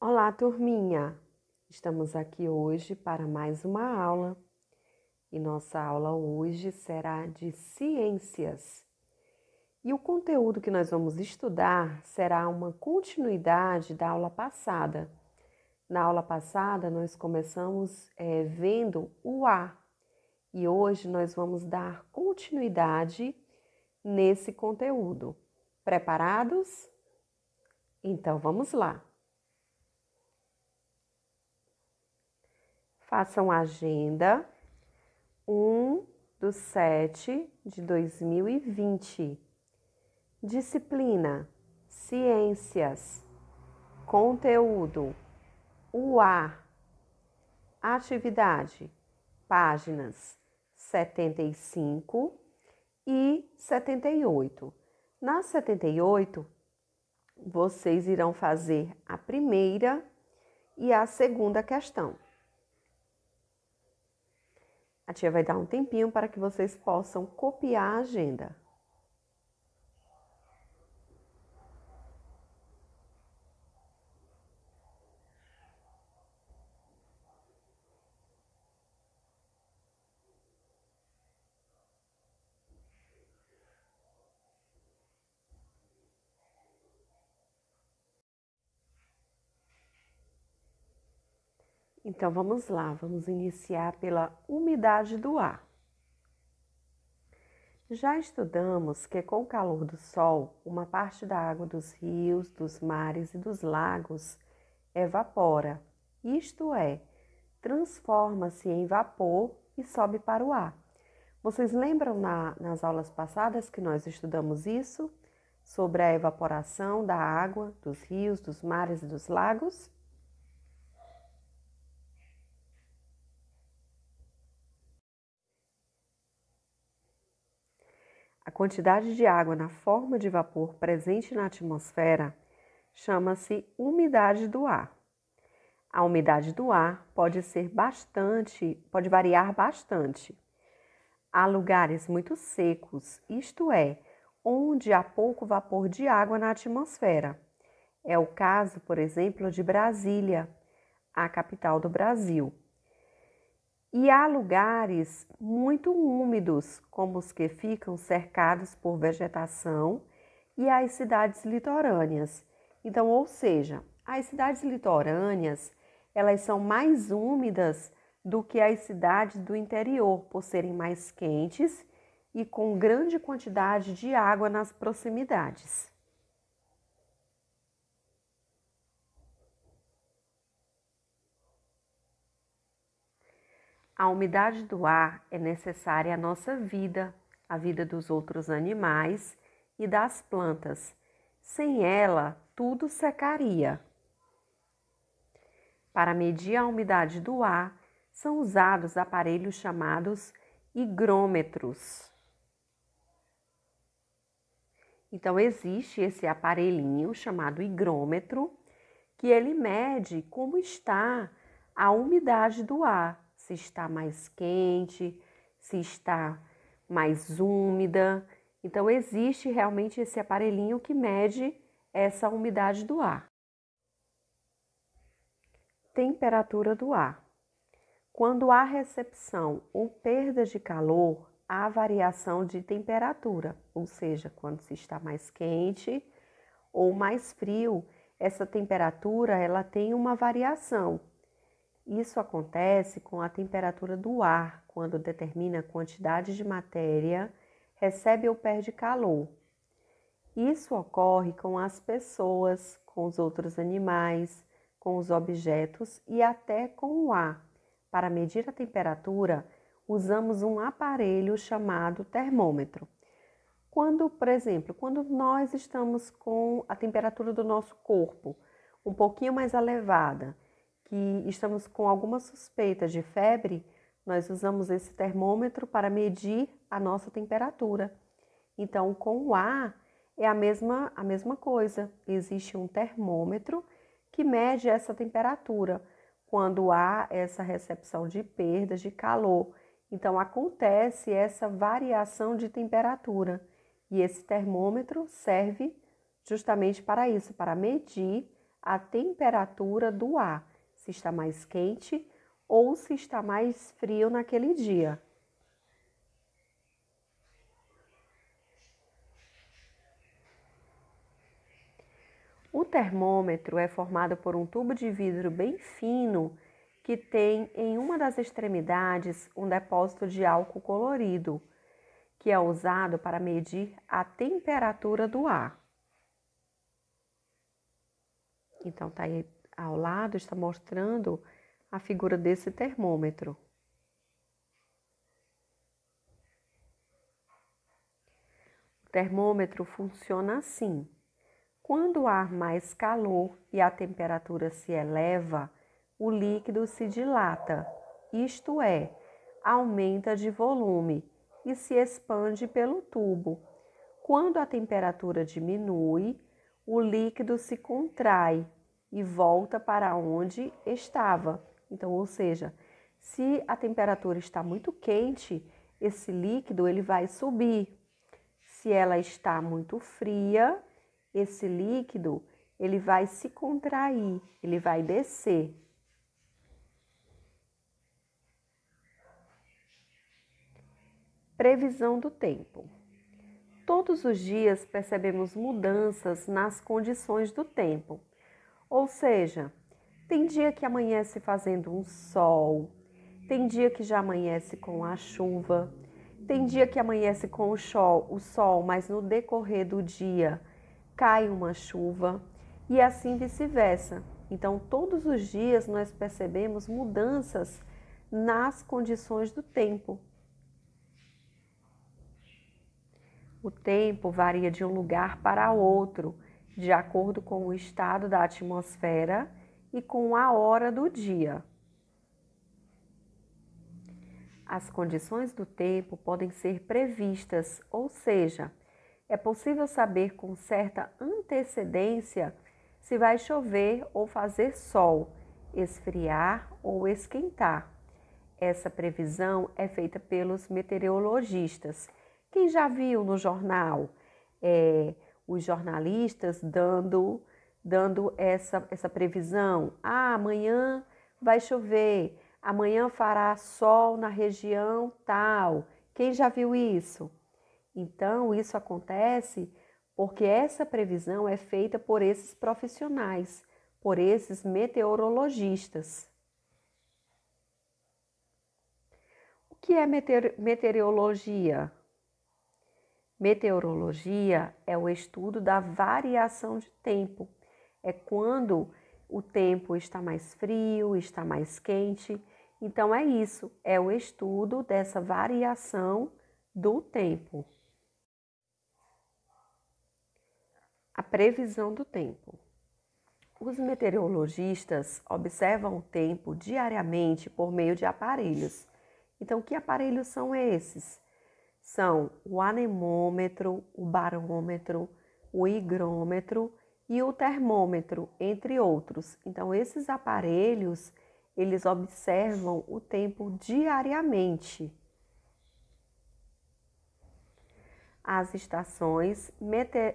Olá, turminha! Estamos aqui hoje para mais uma aula e nossa aula hoje será de ciências. E o conteúdo que nós vamos estudar será uma continuidade da aula passada. Na aula passada, nós começamos vendo o ar e hoje nós vamos dar continuidade nesse conteúdo. Preparados? Então vamos lá! Façam a agenda 1/7/2020. Disciplina: Ciências. Conteúdo: o ar. Atividade: páginas 75 e 78. Na 78, vocês irão fazer a primeira e a segunda questão. A tia vai dar um tempinho para que vocês possam copiar a agenda. Então vamos lá, vamos iniciar pela umidade do ar. Já estudamos que com o calor do sol, uma parte da água dos rios, dos mares e dos lagos evapora, isto é, transforma-se em vapor e sobe para o ar. Vocês lembram nas aulas passadas que nós estudamos isso? Sobre a evaporação da água dos rios, dos mares e dos lagos? A quantidade de água na forma de vapor presente na atmosfera chama-se umidade do ar. A umidade do ar pode variar bastante. Há lugares muito secos, isto é, onde há pouco vapor de água na atmosfera. É o caso, por exemplo, de Brasília, a capital do Brasil. E há lugares muito úmidos, como os que ficam cercados por vegetação, e as cidades litorâneas. Então, ou seja, as cidades litorâneas, elas são mais úmidas do que as cidades do interior, por serem mais quentes e com grande quantidade de água nas proximidades. A umidade do ar é necessária à nossa vida, à vida dos outros animais e das plantas. Sem ela, tudo secaria. Para medir a umidade do ar, são usados aparelhos chamados higrômetros. Então, existe esse aparelhinho chamado higrômetro, que ele mede como está a umidade do ar. Se está mais quente, se está mais úmida. Então, existe realmente esse aparelhinho que mede essa umidade do ar. Temperatura do ar. Quando há recepção ou perda de calor, há variação de temperatura, ou seja, quando se está mais quente ou mais frio, essa temperatura ela tem uma variação. Isso acontece com a temperatura do ar, quando determina a quantidade de matéria, recebe ou perde calor. Isso ocorre com as pessoas, com os outros animais, com os objetos e até com o ar. Para medir a temperatura, usamos um aparelho chamado termômetro. Por exemplo, quando nós estamos com a temperatura do nosso corpo um pouquinho mais elevada, que estamos com alguma suspeita de febre, nós usamos esse termômetro para medir a nossa temperatura. Então, com o ar é a mesma coisa. Existe um termômetro que mede essa temperatura quando há essa recepção de perdas de calor. Então, acontece essa variação de temperatura. E esse termômetro serve justamente para isso, para medir a temperatura do ar, se está mais quente ou se está mais frio naquele dia. O termômetro é formado por um tubo de vidro bem fino que tem em uma das extremidades um depósito de álcool colorido, que é usado para medir a temperatura do ar. Então, tá aí ao lado, está mostrando a figura desse termômetro. O termômetro funciona assim. Quando há mais calor e a temperatura se eleva, o líquido se dilata, isto é, aumenta de volume e se expande pelo tubo. Quando a temperatura diminui, o líquido se contrai e volta para onde estava. Então, ou seja, se a temperatura está muito quente, esse líquido ele vai subir. Se ela está muito fria, esse líquido ele vai se contrair, ele vai descer. Previsão do tempo. Todos os dias percebemos mudanças nas condições do tempo. Ou seja, tem dia que amanhece fazendo um sol, tem dia que já amanhece com a chuva, tem dia que amanhece com o sol, mas no decorrer do dia cai uma chuva e assim vice-versa. Então, todos os dias nós percebemos mudanças nas condições do tempo. O tempo varia de um lugar para outro, de acordo com o estado da atmosfera e com a hora do dia. As condições do tempo podem ser previstas, ou seja, é possível saber com certa antecedência se vai chover ou fazer sol, esfriar ou esquentar. Essa previsão é feita pelos meteorologistas. Quem já viu no jornal os jornalistas dando essa previsão? Amanhã vai chover, amanhã fará sol na região tal. Quem já viu isso? Então, isso acontece porque essa previsão é feita por esses profissionais, por esses meteorologistas. O que é meteorologia? Meteorologia é o estudo da variação de tempo. É quando o tempo está mais frio, está mais quente. Então, é isso, é o estudo dessa variação do tempo. A previsão do tempo. Os meteorologistas observam o tempo diariamente por meio de aparelhos. Então, que aparelhos são esses? São o anemômetro, o barômetro, o higrômetro e o termômetro, entre outros. Então, esses aparelhos, eles observam o tempo diariamente. As estações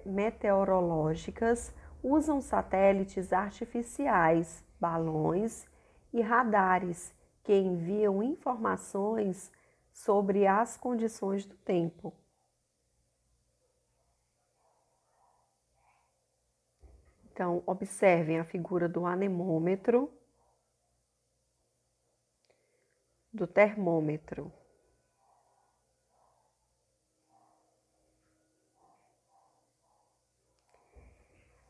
meteorológicas usam satélites artificiais, balões e radares que enviam informações sobre as condições do tempo. Então, observem a figura do anemômetro, do termômetro.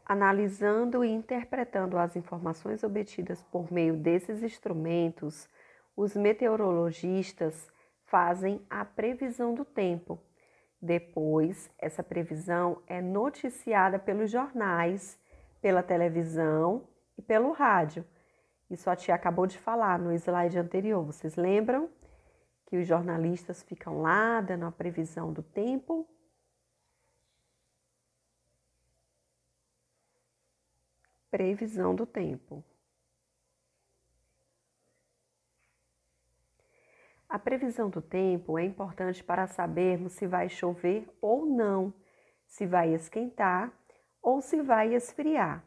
Analisando e interpretando as informações obtidas por meio desses instrumentos, os meteorologistas fazem a previsão do tempo. Depois, essa previsão é noticiada pelos jornais, pela televisão e pelo rádio. Isso a tia acabou de falar no slide anterior. Vocês lembram que os jornalistas ficam lá dando a previsão do tempo? Previsão do tempo. A previsão do tempo é importante para sabermos se vai chover ou não, se vai esquentar ou se vai esfriar.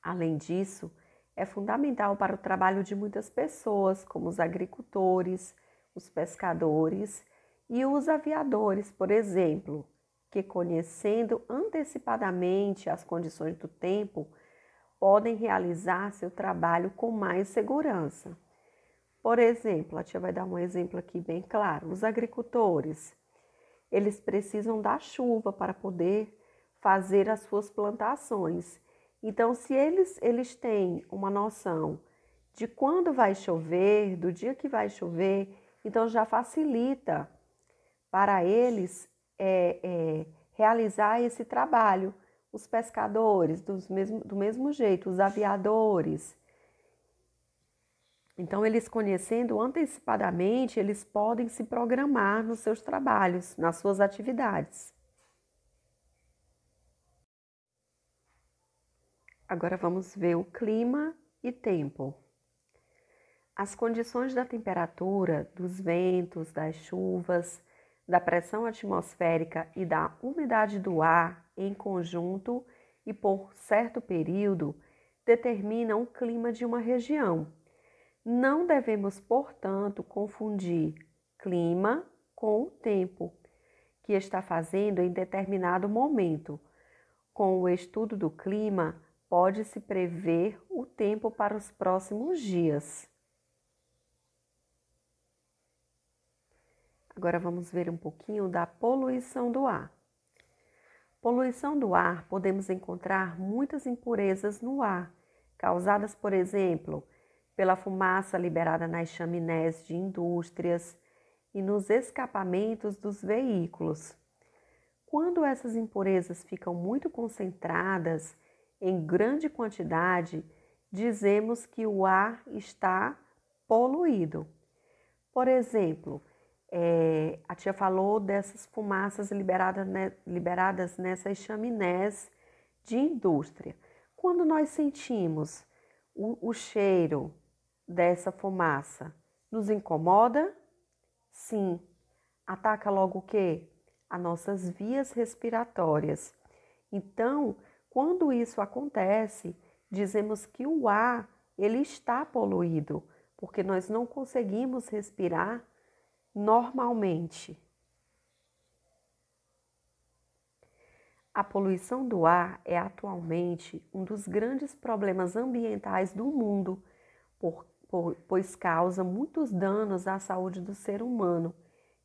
Além disso, é fundamental para o trabalho de muitas pessoas, como os agricultores, os pescadores e os aviadores, por exemplo, que, conhecendo antecipadamente as condições do tempo, podem realizar seu trabalho com mais segurança. Por exemplo, a tia vai dar um exemplo aqui bem claro. Os agricultores, eles precisam da chuva para poder fazer as suas plantações. Então, se eles têm uma noção de quando vai chover, do dia que vai chover, então já facilita para eles realizar esse trabalho. Os pescadores, do mesmo jeito, os aviadores. Então, eles conhecendo antecipadamente, eles podem se programar nos seus trabalhos, nas suas atividades. Agora vamos ver o clima e tempo. As condições da temperatura, dos ventos, das chuvas, da pressão atmosférica e da umidade do ar em conjunto e por certo período determinam o clima de uma região. Não devemos, portanto, confundir clima com o tempo que está fazendo em determinado momento. Com o estudo do clima, pode-se prever o tempo para os próximos dias. Agora vamos ver um pouquinho da poluição do ar. Poluição do ar, podemos encontrar muitas impurezas no ar, causadas, por exemplo, pela fumaça liberada nas chaminés de indústrias e nos escapamentos dos veículos. Quando essas impurezas ficam muito concentradas em grande quantidade, dizemos que o ar está poluído. Por exemplo, a tia falou dessas fumaças liberadas nessas chaminés de indústria. Quando nós sentimos o cheiro dessa fumaça, nos incomoda? Sim. Ataca logo o quê? As nossas vias respiratórias. Então, quando isso acontece, dizemos que o ar ele está poluído, porque nós não conseguimos respirar normalmente. A poluição do ar é atualmente um dos grandes problemas ambientais do mundo, pois causa muitos danos à saúde do ser humano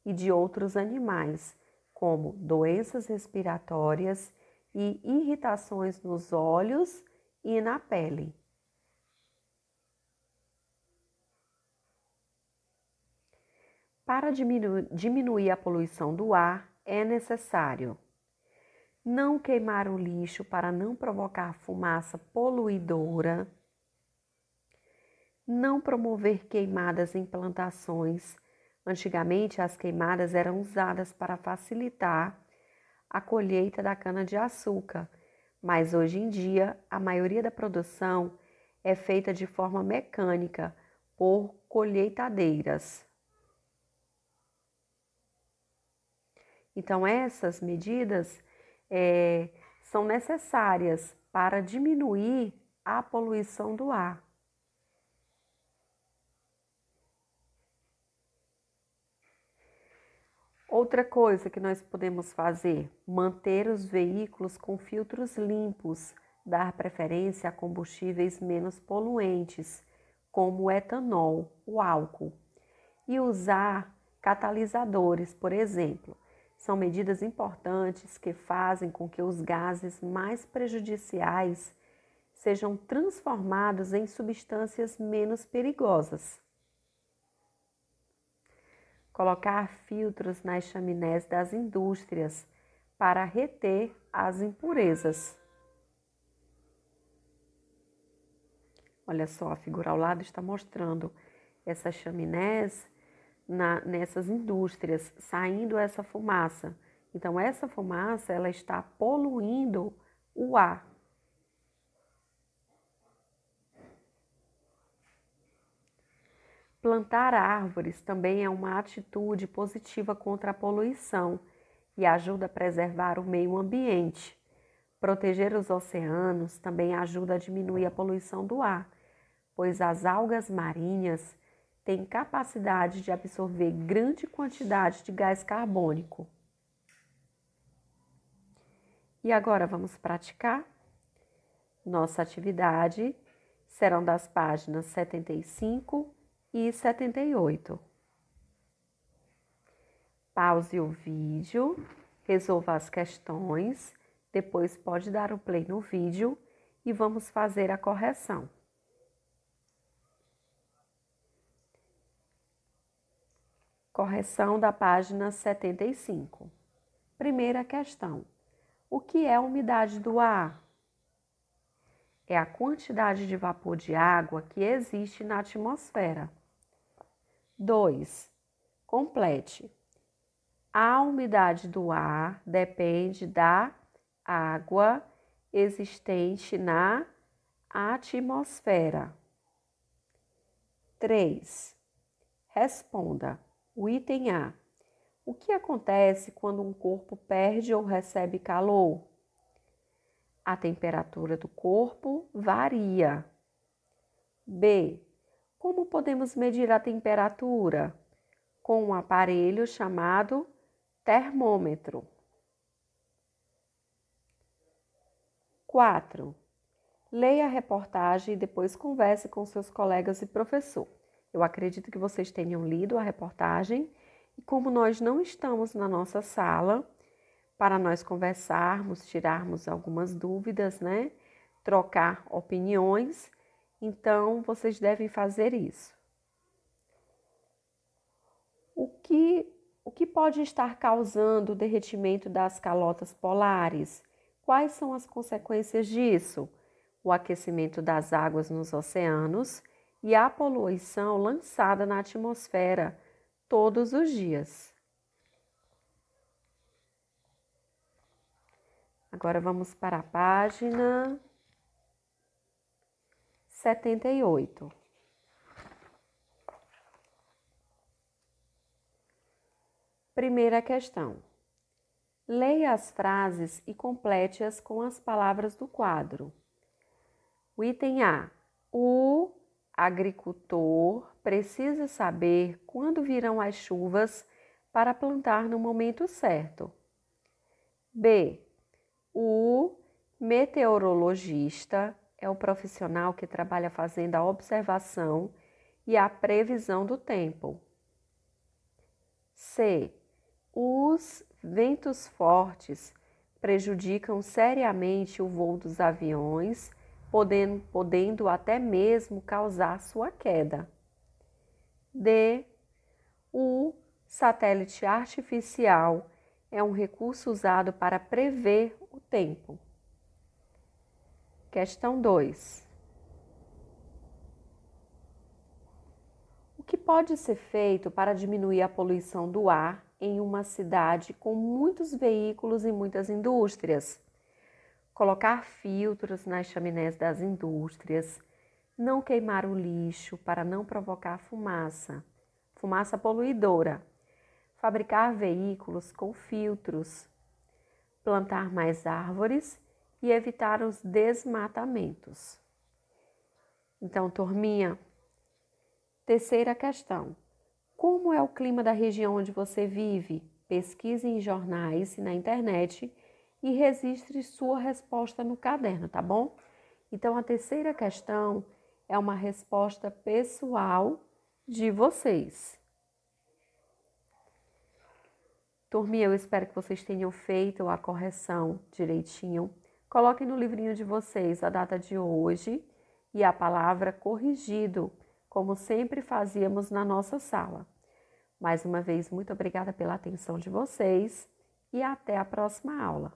e de outros animais, como doenças respiratórias e irritações nos olhos e na pele. Para diminuir a poluição do ar, é necessário não queimar o lixo para não provocar fumaça poluidora, não promover queimadas em plantações. Antigamente, as queimadas eram usadas para facilitar a colheita da cana-de-açúcar, mas hoje em dia a maioria da produção é feita de forma mecânica por colheitadeiras. Então, essas medidas são necessárias para diminuir a poluição do ar. Outra coisa que nós podemos fazer, manter os veículos com filtros limpos, dar preferência a combustíveis menos poluentes, como o etanol, o álcool, e usar catalisadores, por exemplo. São medidas importantes que fazem com que os gases mais prejudiciais sejam transformados em substâncias menos perigosas. Colocar filtros nas chaminés das indústrias para reter as impurezas. Olha só, a figura ao lado está mostrando essas chaminés nessas indústrias, saindo essa fumaça. Então, essa fumaça, ela está poluindo o ar. Plantar árvores também é uma atitude positiva contra a poluição e ajuda a preservar o meio ambiente. Proteger os oceanos também ajuda a diminuir a poluição do ar, pois as algas marinhas têm capacidade de absorver grande quantidade de gás carbônico. E agora vamos praticar? Nossa atividade serão das páginas 75 e 78. Pause o vídeo, resolva as questões, depois pode dar o play no vídeo e vamos fazer a correção. Correção da página 75. Primeira questão. O que é a umidade do ar? É a quantidade de vapor de água que existe na atmosfera. 2. Complete. A umidade do ar depende da água existente na atmosfera. 3. Responda. O item A. O que acontece quando um corpo perde ou recebe calor? A temperatura do corpo varia. B. Como podemos medir a temperatura? Com um aparelho chamado termômetro. 4. Leia a reportagem e depois converse com seus colegas e professor. Eu acredito que vocês tenham lido a reportagem e como nós não estamos na nossa sala, para nós conversarmos, tirarmos algumas dúvidas, né? Trocar opiniões, então vocês devem fazer isso. O que pode estar causando o derretimento das calotas polares? Quais são as consequências disso? O aquecimento das águas nos oceanos e a poluição lançada na atmosfera todos os dias. Agora vamos para a página 78. Primeira questão. Leia as frases e complete-as com as palavras do quadro. O item A. O agricultor precisa saber quando virão as chuvas para plantar no momento certo. B. O meteorologista é o profissional que trabalha fazendo a observação e a previsão do tempo. C. Os ventos fortes prejudicam seriamente o voo dos aviões, podendo até mesmo causar sua queda. D. O satélite artificial é um recurso usado para prever o tempo. Questão 2. O que pode ser feito para diminuir a poluição do ar em uma cidade com muitos veículos e muitas indústrias? Colocar filtros nas chaminés das indústrias, não queimar o lixo para não provocar fumaça poluidora, fabricar veículos com filtros, plantar mais árvores e evitar os desmatamentos. Então, turminha, terceira questão. Como é o clima da região onde você vive? Pesquise em jornais e na internet e registre sua resposta no caderno, tá bom? Então, a terceira questão é uma resposta pessoal de vocês. Turminha, eu espero que vocês tenham feito a correção direitinho. Coloquem no livrinho de vocês a data de hoje e a palavra corrigido, como sempre fazíamos na nossa sala. Mais uma vez, muito obrigada pela atenção de vocês e até a próxima aula.